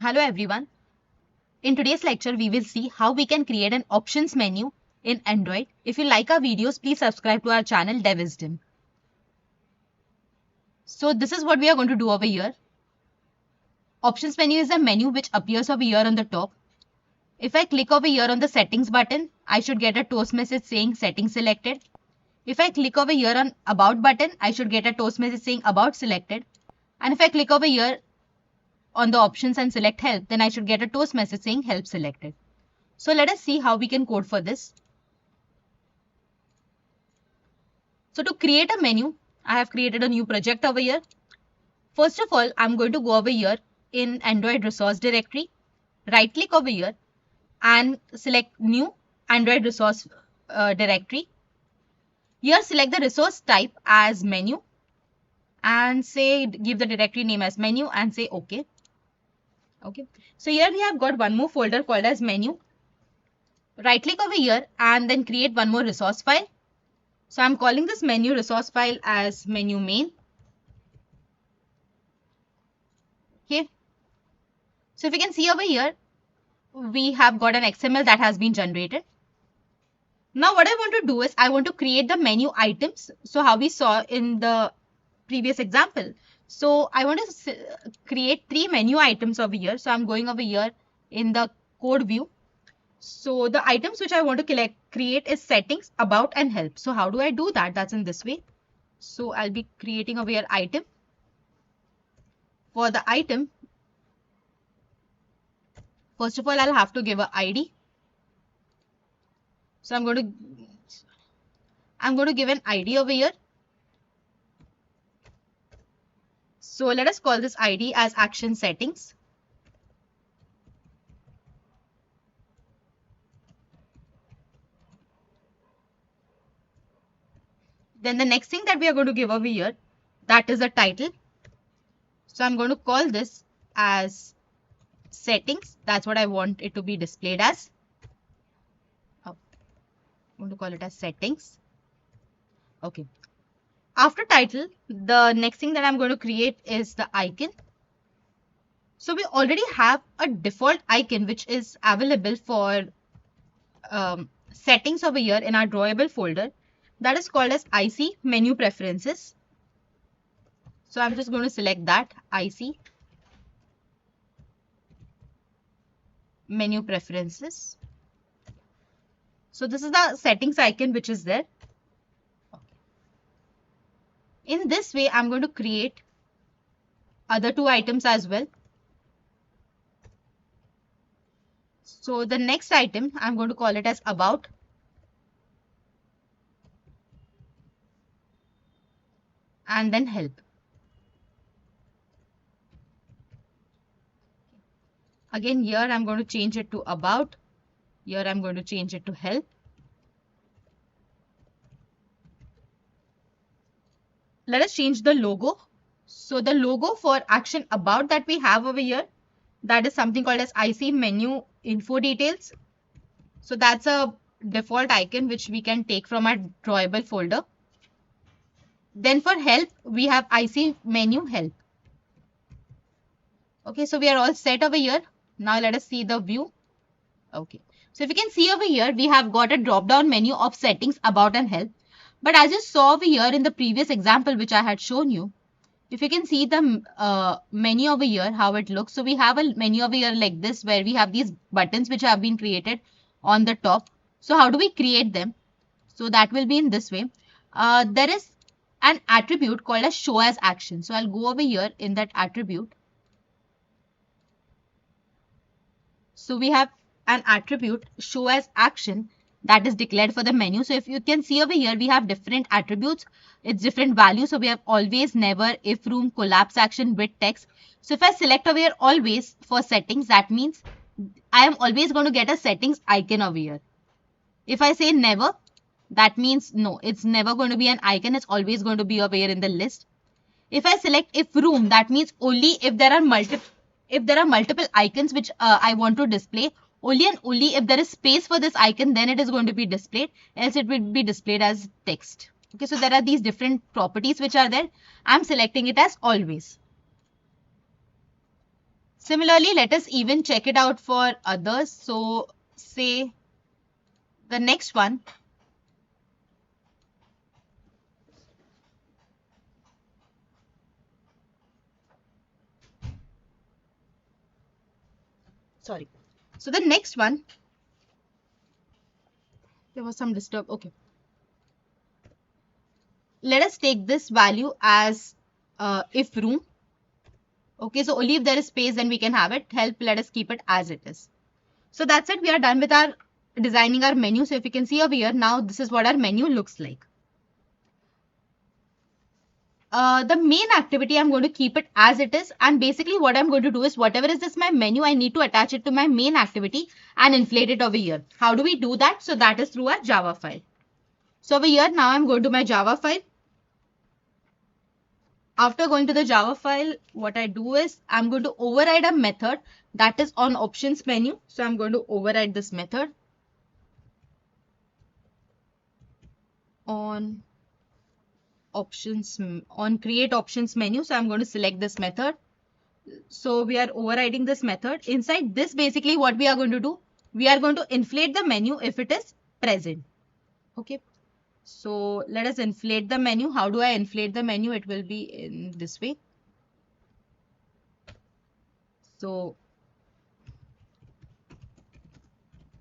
Hello everyone. In today's lecture, we will see how we can create an options menu in Android. If you like our videos, please subscribe to our channel Devisdom. So this is what we are going to do over here. Options menu is a menu which appears over here on the top. If I click over here on the settings button, I should get a toast message saying settings selected. If I click over here on about button, I should get a toast message saying about selected. And if I click over here on the options and select help, then I should get a toast message saying help selected. So let us see how we can code for this. So to create a menu, I have created a new project over here. First of all, I'm going to go over here in Android resource directory, right click over here and select new Android resource directory. Here select the resource type as menu and say give the directory name as menu and say OK. Okay. So here we have got one more folder called as menu. Right click over here and then create one more resource file. So I'm calling this menu resource file as menu main. Okay. So if you can see over here, we have got an XML that has been generated. Now what I want to do is I want to create the menu items. So how we saw in the previous example. So I want to create 3 menu items over here. So I'm going over here in the code view. So the items which I want to create is settings, about and help. So how do I do that? That's in this way. So I'll be creating over here item. For the item, first of all, I'll have to give an ID. So I'm going to give an ID over here. So let us call this ID as action settings. Then the next thing that we are going to give over here, that is a title. So I'm going to call this as settings. That's what I want it to be displayed as. I'm going to call it as settings. Okay. After title, the next thing that I'm going to create is the icon. So we already have a default icon which is available for settings over here in our drawable folder. That is called as IC menu preferences. So I'm just going to select that IC menu preferences. So this is the settings icon which is there. In this way, I'm going to create other 2 items as well. So the next item, I'm going to call it as about. And then help. Again, here I'm going to change it to about. Here I'm going to change it to help. Let us change the logo. So the logo for action about that we have over here, that is something called as IC menu info details. So that's a default icon which we can take from our drawable folder. Then for help, we have IC menu help. Okay, so we are all set over here. Now let us see the view. Okay, so if you can see over here, we have got a drop down menu of settings, about and help. But as you saw over here in the previous example which I had shown you, if you can see the menu over here, how it looks. So we have a menu over here like this where we have these buttons which have been created on the top. So how do we create them? So that will be in this way. There is an attribute called as show as action. So I'll go over here in that attribute. So we have an attribute show as action that is declared for the menu. So if you can see over here, we have different attributes. It's different values. So we have always, never, if, room, collapse action, with text. So if I select over here always for settings, that means I am always going to get a settings icon over here. If I say never, that means no, it's never going to be an icon. It's always going to be over here in the list. If I select if room, that means only if there are multiple icons which I want to display, only and only if there is space for this icon, then it is going to be displayed, else it will be displayed as text. Okay, so there are these different properties which are there. I'm selecting it as always. Similarly, let us even check it out for others. So say the next one. Sorry. So the next one, there was some disturb. Okay. Let us take this value as if room. Okay, so only if there is space then we can have it. Help, let us keep it as it is. So that's it. We are done with our designing our menu. So if you can see over here, now this is what our menu looks like. The main activity, I'm going to keep it as it is. And basically what I'm going to do is whatever is this my menu, I need to attach it to my main activity and inflate it over here. How do we do that? So that is through our Java file. So over here, now I'm going to my Java file. After going to the Java file, what I do is I'm going to override a method that is on options menu. So I'm going to override this method on options, on create options menu. So I'm going to select this method. So we are overriding this method. Inside this, basically what we are going to do, we are going to inflate the menu if it is present. Okay. So let us inflate the menu. How do I inflate the menu? It will be in this way. So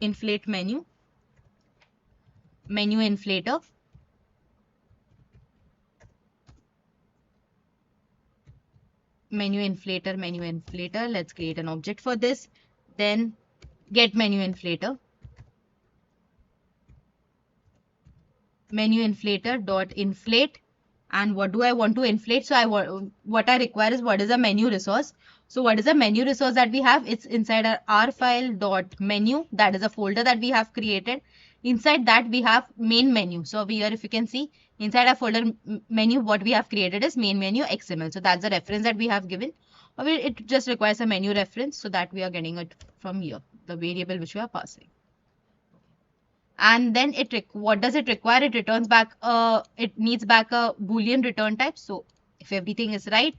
inflate menu, menu inflator. Menu inflator. Let's create an object for this. Then get menu inflator. Menu inflator dot inflate. And what do I want to inflate? So what I require is what is a menu resource. So what is a menu resource that we have? It's inside our R file dot menu. That is a folder that we have created. Inside that we have main menu. So over here, if you can see inside our folder menu, what we have created is main menu XML. So that's the reference that we have given. Or it just requires a menu reference, so that we are getting it from here, the variable which we are passing. And then what does it require? It returns back it needs back a boolean return type. So if everything is right,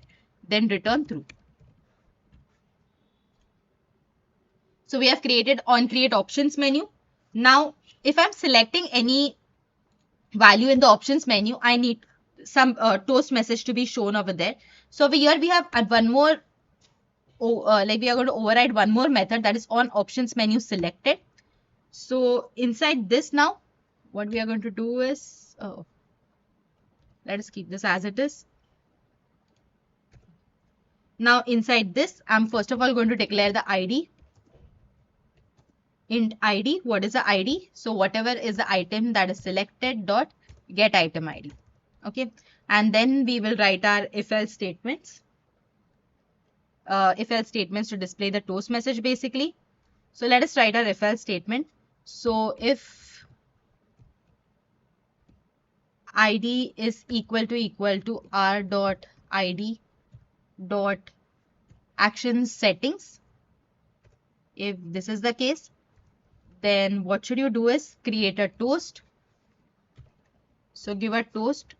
then return true. So we have created on create options menu. Now if I'm selecting any value in the options menu, I need some toast message to be shown over there. So over here we have one more like we are going to override one more method, that is on options menu selected. So inside this, now what we are going to do is, let us keep this as it is. Now inside this, I'm first of all going to declare the ID. Int ID. What is the ID? So whatever is the item that is selected dot get item ID. Okay. And then we will write our if else statements. If else statements to display the toast message basically. So let us write our if else statement. So if ID is equal to r dot ID dot action settings. If this is the case, then what should you do is create a toast. So give a toast.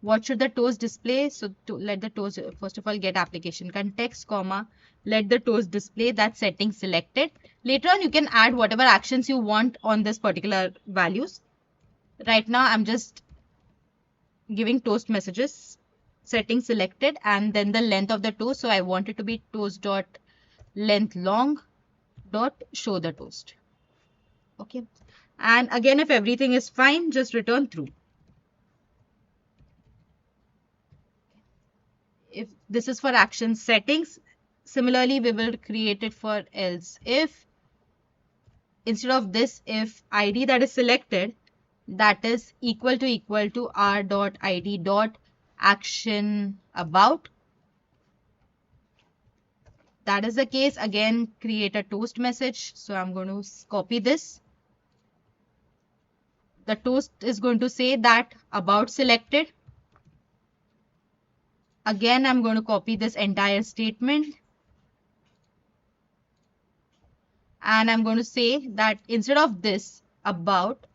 What should the toast display? So to let the toast first of all get application context, comma, let the toast display that setting selected. Later on you can add whatever actions you want on this particular values. Right now I'm just giving toast messages, setting selected, and then the length of the toast. So I want it to be toast dot length long dot show the toast. Okay. And again, if everything is fine, just return true. If this is for action settings, similarly we will create it for else if. Instead of this, if ID that is selected, that is equal to r dot ID dot action about. That is the case. Again, create a toast message. So I'm going to copy this. The toast is going to say that about selected. Again, I'm going to copy this entire statement. And I'm going to say that instead of this about,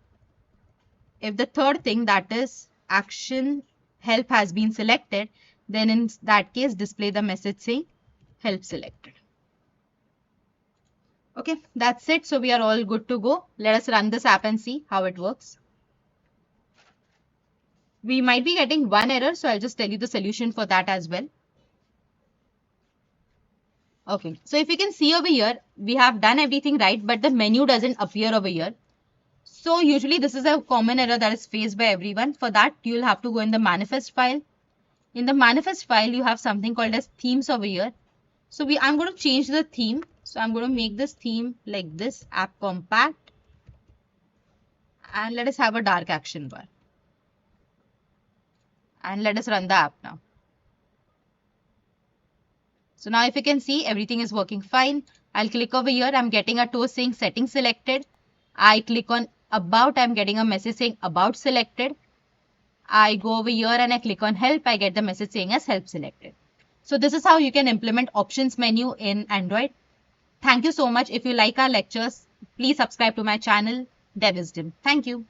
if the third thing, that is action help has been selected, then in that case display the message saying help selected. Okay, that's it. So we are all good to go. Let us run this app and see how it works. We might be getting one error, so I'll just tell you the solution for that as well. Okay, so if you can see over here, we have done everything right, but the menu doesn't appear over here. So usually this is a common error that is faced by everyone. For that, you'll have to go in the manifest file. In the manifest file, you have something called as themes over here. So I'm going to change the theme. So I'm going to make this theme like this, app compact. And let us have a dark action bar. And let us run the app now. So now if you can see, everything is working fine. I'll click over here. I'm getting a toast saying settings selected. I click on about. I'm getting a message saying about selected. I go over here and I click on help. I get the message saying as help selected. So this is how you can implement options menu in Android. Thank you so much. If you like our lectures, please subscribe to my channel, DevWisdom. Thank you.